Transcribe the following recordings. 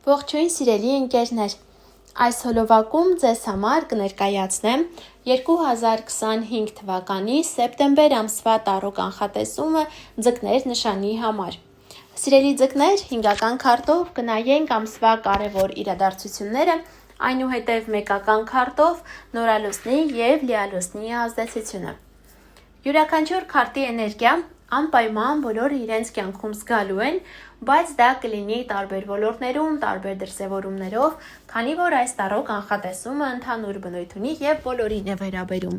Ողջույն սիրելի ընկերներ, այս հոլովակում ձեզ համար կներկայացնեմ 2025 թվականի սեպտեմբեր ամսվա տարրո կանխատեսումը ձկներ նշանի համար։ Սիրելի ձկներ, հինգական քարտով կնայենք ամսվա կարևոր իրադարձությունները, այնուհետև մեկական քարտով նորալուսնի և լիալուսնի ազդեցությունը։ Յուրաքանչյուր քարտի էներգիա անպայման բոլորը իրենց կյանքում զգալու են, բայց դա կլինի տարբեր ոլորտներում, տարբեր դրսևորումներով, քանի որ այս տարրո կանխատեսումը ընդհանուր բնույթ ունի և բոլորին է վերաբերում։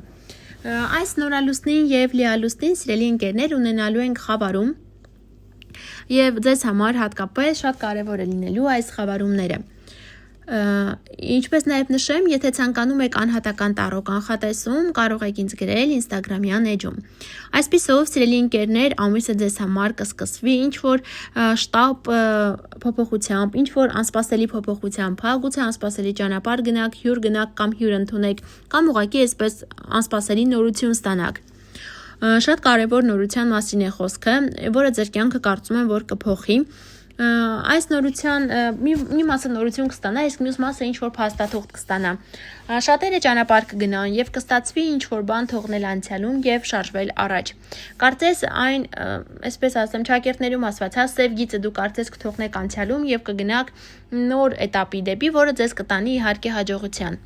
Այս նորալուսնի և լիալուսնին, սիրելի ընկերներ, ունենալու ենք խավարում, և ձեզ համար հատկապես շատ կարևոր է լինելու այս խավարումները։ Ինչպես նաև նշեմ, եթե ցանկանում եք անհատական տարրո կանխատեսում, կարող եք ինձ գրել Instagram-յան էջում։ Այսպիսով, սիրելի ընկերներ, ամիսը ձեզ համար կսկսվի ինչ-որ շտապ փոփոխությամբ, ինչ-որ անսպասելի փոփոխությամբ, գուցե անսպասելի ճանապարհ գնաք, հյուր գնաք կամ հյուր ընդունեք, կամ ուղղակի այսպես անսպասելի նորություն ստանաք։ Շատ կարևոր նորության մասին է խոսքը, որը ձեր կյանքը կարծում եմ, որ կփոխի։ Այս նորության մի մասը նորություն կստանա, իսկ մյուս մասը ինչ-որ փաստաթուղթ կստանա։ Շատերը ճանապարհ կգնան և կստացվի ինչ-որ բան թողնել անցյալում և շարժվել առաջ։ Կարծես այն, այսպես ասեմ, ճակերտներում ասված, սև գիծը դու կարծես կթողնեք անցյալում և կգնաք նոր էտապի դեպի, որը ձեզ կտանի իհարկե հաջողության։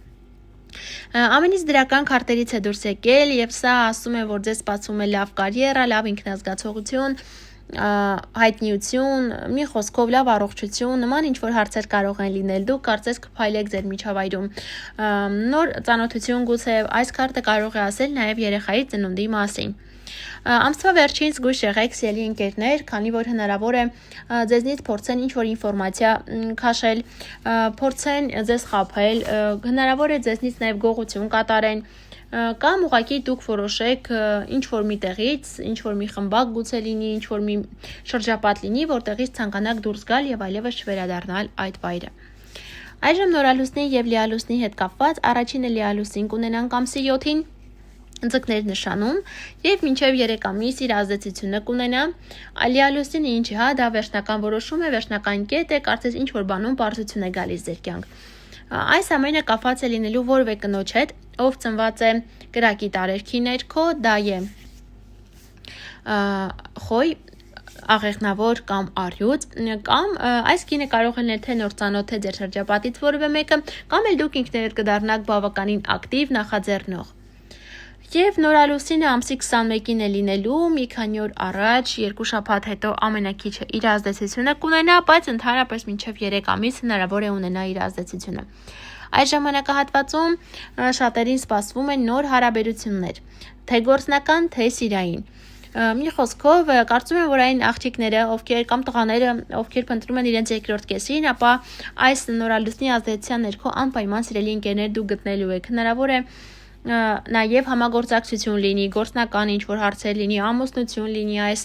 Ամենից դրական քարտերից է դուրս եկել, և սա ասում է, որ ձեզ սպասում է լավ կարիերա, լավ ինքնազգացողություն, հայտնիություն, մի խոսքով լավ առողջություն, նման ինչ-որ հարցեր կարող են լինել, դուք կարծես կփայլեք ձեր միջավայրում, նոր ծանոթություն գուցե, այս քարտը կարող է ասել նաև երեխայի ծնունդի մասին։ Ամսվա վերջին զգույշ եղեք, սիրելի ընկերներ, քանի որ հնարավոր է ձեզնից փորձեն ինչ-որ ինֆորմացիա քաշել, փորձեն ձեզ խաբել, հնարավոր է ձեզնից նաև գողություն կատարեն, կամ ուղղակի դուք որոշեք ինչ-որ մի տեղից, ինչ-որ մի խմբակ գուցե լինի, ինչ-որ մի շրջապատ լինի, որտեղից ցանկանաք դուրս գալ և այլևս չվերադառնալ այդ վայրը։ Այժմ նորալուսնի և լիալուսնի հետ կապված առաջինը լիալուսին կունենանք ամսի 7-ին ձկներ նշանում և մինչև 3 ամիս իր ազդեցությունը կունենա։ Լիալուսինը ինչի, դա վերջնական որոշում է, վերջնական կետ է, կարծես ինչ-որ բանում պարզություն է գալիս ձեր կյանք։ Այս ամենը կապված է լինելու որևէ կնոջ հետ, ով ծնված է կրակի տարերքի ներքո, դա է խոյ, աղեղնավոր կամ առյուծ, կամ այս կինը կարող է լինել թե նոր ծանոթ է ձեր շրջապատից որևէ մեկը, կամ էլ դուք ինքներդ կդառնաք բավականին ակտիվ նախաձեռնող։ Եվ նորալուսինը ամսի 21-ին է լինելու, մի քանի օր առաջ, 2 շաբաթ հետո ամենակիչը իր ազդեցությունը կունենա, բայց ընդհանրապես մինչև 3 ամիս հնարավոր է ունենա իր ազդեցությունը։ Այս ժամանակահատվածում շատերին սպասվում են նոր հարաբերություններ, թե գործնական, թե սիրային։ Մի խոսքով, կարծում եմ, որ այն աղջիկները, կամ տղաները, ովքեր փնտրում են իրենց երկրորդ կեսին, ապա այս նորալուսնի ազդեցության ներքո անպայման սիրելի ընկերներ դուք գտնելու եք։ Հնարավոր է նաև համագործակցություն լինի, գործնական ինչ-որ հարցեր լինի, ամուսնություն լինի այս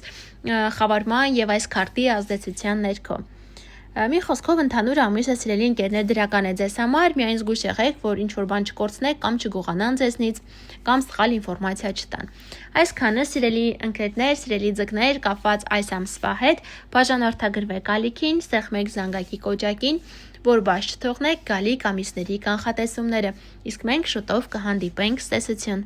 խավարման և այս քարտի ազդեցության ներքո։ Մի խոսքով ընդհանուր ամիսը, սիրելի ընկերներ, դրական է ձեզ համար, միայն զգույշ եղեք, որ ինչ-որ բան չկորցնեք կամ չգողանան ձեզնից, կամ սխալ ինֆորմացիա չտան։ Այսքանը, սիրելի ընկերներ, սիրելի ձկներ, կապված այս ամսվա հետ, բաժանորդագրվեք ալիքին, սեղմեք զանգակի կոճակին, որ բաց չթողնեք գալիք ամիսների կանխատեսումները, իսկ մենք շուտով կհանդիպենք, ցտեսություն։